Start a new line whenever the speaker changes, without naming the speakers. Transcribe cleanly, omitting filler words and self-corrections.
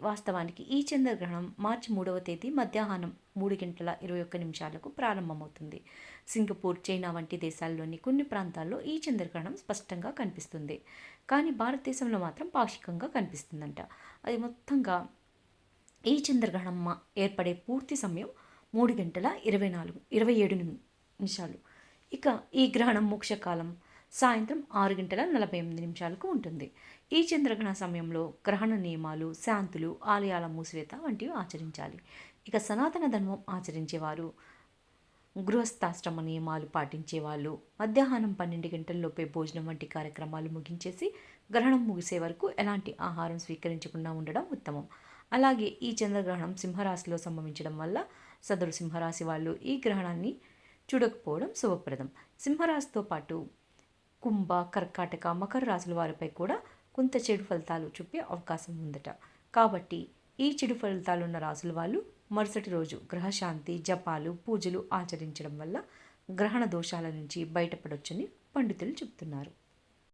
వాస్తవానికి ఈ చంద్రగ్రహణం మార్చి 3వ తేదీ మధ్యాహ్నం 3:21 ప్రారంభమవుతుంది. సింగపూర్, చైనా వంటి దేశాల్లోని కొన్ని ప్రాంతాల్లో ఈ చంద్రగ్రహణం స్పష్టంగా కనిపిస్తుంది. కానీ భారతదేశంలో మాత్రం పాక్షికంగా కనిపిస్తుందంట. అది మొత్తంగా ఈ చంద్రగ్రహణం ఏర్పడే పూర్తి సమయం 3:27 ఇక ఈ గ్రహణం మోక్షకాలం సాయంత్రం 6:48 ఉంటుంది. ఈ చంద్రగ్రహణ సమయంలో గ్రహణ నియమాలు, శాంతులు, ఆలయాల మూసివేత వంటివి ఆచరించాలి. ఇక సనాతన ధర్మం ఆచరించేవారు, గృహస్థాశ్రమ నియమాలు పాటించేవాళ్ళు మధ్యాహ్నం 12 గంటల్లోపే భోజనం వంటి కార్యక్రమాలు ముగించేసి గ్రహణం ముగిసే వరకు ఎలాంటి ఆహారం స్వీకరించకుండా ఉండడం ఉత్తమం. అలాగే ఈ చంద్రగ్రహణం సింహరాశిలో సంభవించడం వల్ల సదరు సింహరాశి వాళ్ళు ఈ గ్రహణాన్ని చూడకపోవడం శుభప్రదం. సింహరాశితో పాటు కుంభ, కర్కాటక, మకర రాశుల వారిపై కూడా కొంత చెడు ఫలితాలు చూపే అవకాశం ఉందట. కాబట్టి ఈ చెడు ఫలితాలున్న రాశుల వాళ్ళు మరుసటి రోజు గ్రహశాంతి, జపాలు, పూజలు ఆచరించడం వల్ల గ్రహణ దోషాల నుంచి బయటపడొచ్చని పండితులు చెప్తున్నారు.